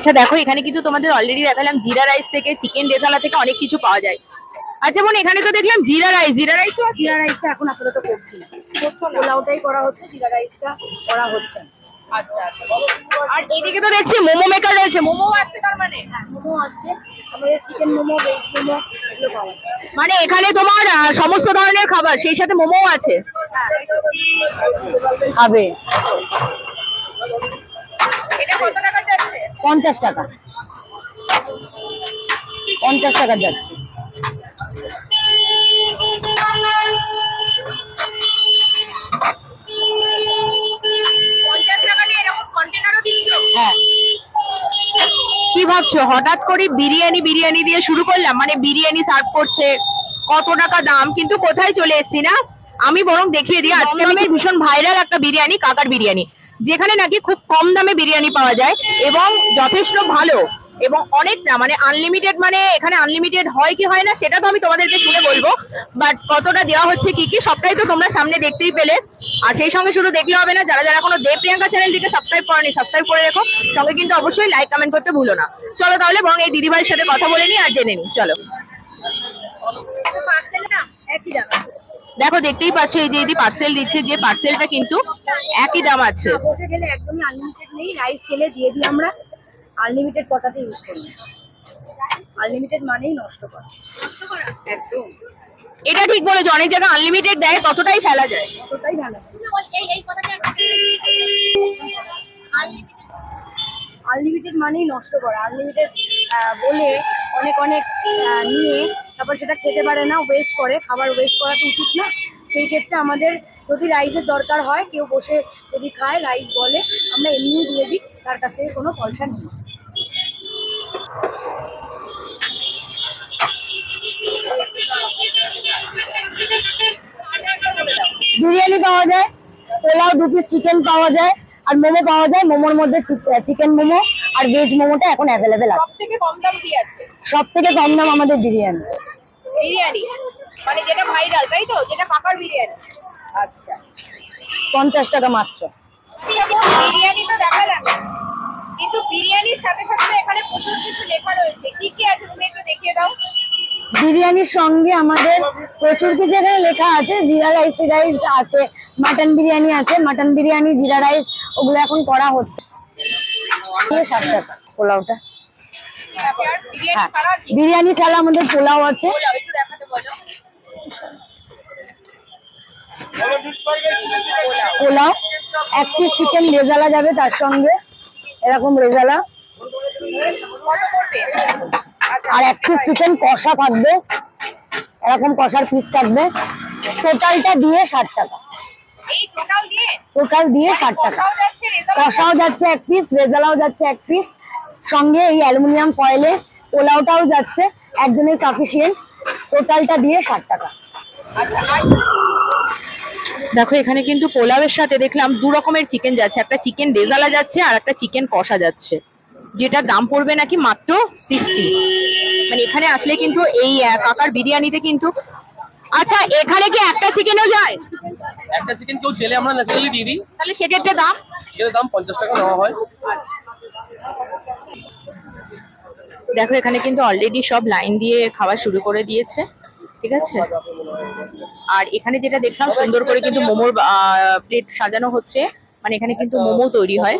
আচ্ছা দেখো এখানে কিন্তু তোমাদের অলরেডি দেখালাম জিরা রাইস থেকে চিকেন রেজালা থেকে অনেক কিছু পাওয়া যায়। আচ্ছা বোন এখানে তো দেখলাম জিরা রাইসটা এখন আপাতত করছি না, পোলাওটাই করা হচ্ছে, জিরা রাইসটা করা হচ্ছে। আচ্ছা আর এদিকে তো দেখছি মোমো মেকার রয়েছে, মোমো আসছে তার মানে? হ্যাঁ মোমো আসছে, আমাদের চিকেন মোমো, ভেজ মোমো এগুলো পাওয়া যায়। মানে এখানে তোমার সমস্ত ধরনের খাবার সেই সাথে মোমো আছে। খাবে এটা কত টাকা যাচ্ছে? 50 টাকা, 50 টাকা যাচ্ছে। কি ভাবছো হঠাৎ করে বিরিয়ানি দিয়ে শুরু করলাম, মানে বিরিয়ানি সার্ভ করছে, কত টাকা দাম, কিন্তু কোথায় চলে এসেছি না। আমি বরং দেখিয়ে দিই আজকে আমি ভীষণ ভাইরাল একটা বিরিয়ানি, কাকার বিরিয়ানি, যেখানে নাকি খুব কম দামে বিরিয়ানি পাওয়া যায় এবং যথেষ্ট ভালো এবং অনেক না মানে আনলিমিটেড, মানে এখানে আনলিমিটেড হয় কি হয় না সেটা তো আমি তোমাদেরকে শুনে বলবো, বাট কতটা দেওয়া হচ্ছে কি কি সবটাই তো তোমরা সামনে দেখতেই পেলে। আর সেই সঙ্গে শুধু দেখলে হবে না, যারা যারা কোনো দেব প্রিয়াঙ্কা চ্যানেলটিকে সাবস্ক্রাইব করনি সাবস্ক্রাইব করে রেখো, সঙ্গে কিন্তু অবশ্যই লাইক কমেন্ট করতে ভুলো না। চলো তাহলে বরং এই দিদিভাইয়ের সাথে কথা বলে নিই আর জেনে নিই, চলো। দেখো দেখতেই পাচ্ছ এই যে পার্সেল দিচ্ছে, যে পার্সেলটা কিন্তু একই দাম আছে। বসে গেলে একদমই আনলিমিটেড নেই, রাইস ঢেলে দিয়ে দিই আমরা, আনলিমিটেড কটাতে ইউজ করি, আনলিমিটেড মানেই নষ্ট করা একদম। এটা ঠিক বলেছো, অনেক জায়গায় আনলিমিটেড দেয়, ততটাই ফেলা যায়, ততটাই ভালো। আনলিমিটেড মানেই নষ্ট করা, আনলিমিটেড বলে অনেক নিয়ে তারপর সেটা খেতে পারে না, ওয়েস্ট করে, খাবার ওয়েস্ট করা তো উচিত না। সেই ক্ষেত্রে আমাদের যদি রাইসের দরকার হয়, কেউ বসে যদি খায় রাইস বলে, আমরা এমনিই দিয়ে দিই, তার কাছ থেকে কোনো পয়সা নেই। বিরিয়ানি পাওয়া যায়, পোলাও 2 পিস চিকেন পাওয়া যায়, আর মোমো পাওয়া যায়। মোমোর মধ্যে চিকেন মোমো আর ভেজ মোমোটা এখন অ্যাভেলেবেল আছে। সবথেকে কম দাম কি আছে? সবথেকে কম দাম আমাদের বিরিয়ানি মানে যেটা ভাইরাল, তাই তো, যেটা কাকার বিরিয়ানি। আচ্ছা 50 টাকা মাত্র। বিরিয়ানি তো দেখালাম, কিন্তু বিরিয়ানির সাথে সাথে এখানে প্রচুর কিছু লেখা রয়েছে, কি কি আছে তুমি একটু দেখিয়ে দাও। বিরিয়ানির সঙ্গে আমাদের প্রচুর কিছু এখানে লেখা আছে, জিরা রাইস আছে, মাটন বিরিয়ানি আছে, মাটন বিরিয়ানি জিরা রাইস ওগুলো এখন করা হচ্ছে। 60 টাকা পোলাওটা। বিরিয়ানি ছাড়া আমাদের পোলাও আছে। পোলাও 1 পিস চিকেন রেজালা যাবে, তার সঙ্গে এরকম রেজালা, আর 1 পিস চিকেন কষা থাকবে, এরকম কষার পিস থাকবে। টোটালটা দিয়ে 60 টাকা। টোটাল দিয়ে 60 টাকা। কষাও যাচ্ছে 1 পিস, রেজালাও যাচ্ছে 1 পিস, সঙ্গে এই অ্যালুমিনিয়াম ফয়েলে পোলাওটাও যাচ্ছে, একজনের সাফিসিয়েন্ট। টোটালটা দিয়ে 60 টাকা। দেখো এখানে কিন্তু পোলাওয়ের সাথে দেখলাম 2 রকমের চিকেন যাচ্ছে, একটা চিকেন রেজালা যাচ্ছে আর একটা চিকেন কষা যাচ্ছে, যেটা দাম পড়বে নাকি মাত্র 60। মানে এখানে আসলে কিন্তু এই কাকার বিরিয়ানিতে কিন্তু। আচ্ছা এখানে কি একটা চিকেনও যায়? একটা চিকেন কেউ চেলে আমরা ন্যাচারালি দিয়ে দিই, তাহলে সেক্ষেত্রে দাম? এর দাম 50 টাকা নেওয়া হয়। দেখো এখানে কিন্তু অলরেডি সব লাইন দিয়ে খাওয়া শুরু করে দিয়েছে, ঠিক আছে। আর এখানে যেটা দেখলাম সুন্দর করে কিন্তু মোমোর প্লেট সাজানো হচ্ছে, মানে এখানে কিন্তু মোমো তৈরি হয়।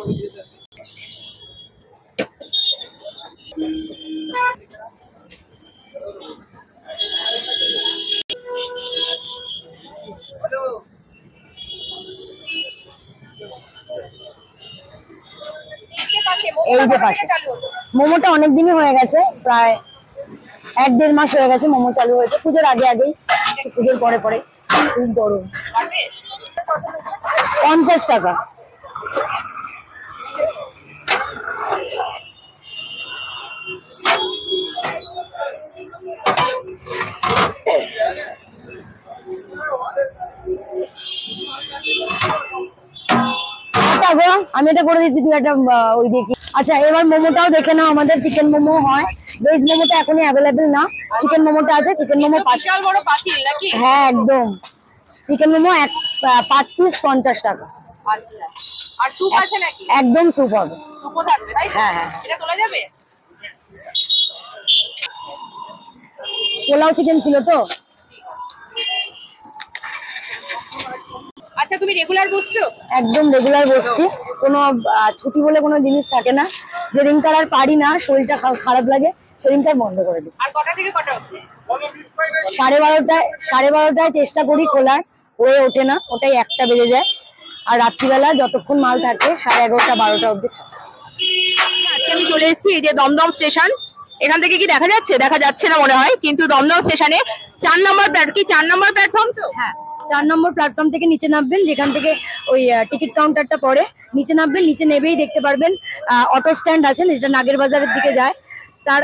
এই যে পাশে মোমোটা অনেকদিনই হয়ে গেছে, প্রায় 1-1.5 মাস হয়ে গেছে মোমো চালু হয়েছে, পুজোর আগেই, পুজোর পরে খুব গরম। 50 টাকা। আমি এটা করে দিচ্ছি, তুই একটা ওই দিয়ে। আচ্ছা এবার মোমোটাও দেখে নাও, আমাদের চিকেন মোমো হয়, ভেজ মোমোটা এখনই অ্যাভেলেবেল না, চিকেন মোমোটা আছে। চিকেন মোমো বিশাল বড় পাতিল নাকি? হ্যাঁ একদম, চিকেন মোমো 5 পিস 50 টাকা। আচ্ছা আর স্যুপ আছে নাকি? একদম স্যুপ হবে। স্যুপও থাকবে তাই তো? হ্যাঁ, হ্যাঁ। এটা তোলা যাবে? পোলাও চিকেন ছিল তো। আচ্ছা তুমি রেগুলার বসছো? একদম রেগুলার বসছি, কোনো ছুটি বলে কোনো জিনিস থাকে না। যেদিনকার আর পারি না, শরীরটা খারাপ লাগে, সেদিনকার বন্ধ করে দিই। আর কটা থেকে কটা অবধি? 12:30টায় চেষ্টা করি খোলার, হয়ে ওঠে না, ওটাই 1টা বেজে যায়। আর রাত্রিবেলা যতক্ষণ মাল থাকে 11:30 12টা অবধি। আজকে আমি চলে এসেছি এই যে দমদম স্টেশন। এখান থেকে কি দেখা যাচ্ছে? দেখা যাচ্ছে না মনে হয়, কিন্তু দমদম স্টেশনে 4 নম্বর প্ল্যাটফর্ম তো? হ্যাঁ, 4 নম্বর প্ল্যাটফর্ম থেকে নিচে নামবেন, যেখান থেকে ওই টিকিট কাউন্টারটা পড়ে, নিচে নামবেন। নিচে নেবেই দেখতে পারবেন অটো স্ট্যান্ড আছে, যেটা নাগের বাজারের দিকে যায়। তার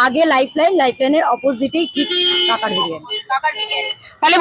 আগে লাইফলাইনের অপোজিটেই ঠিক কাকার বিরিয়ানি। তাহলে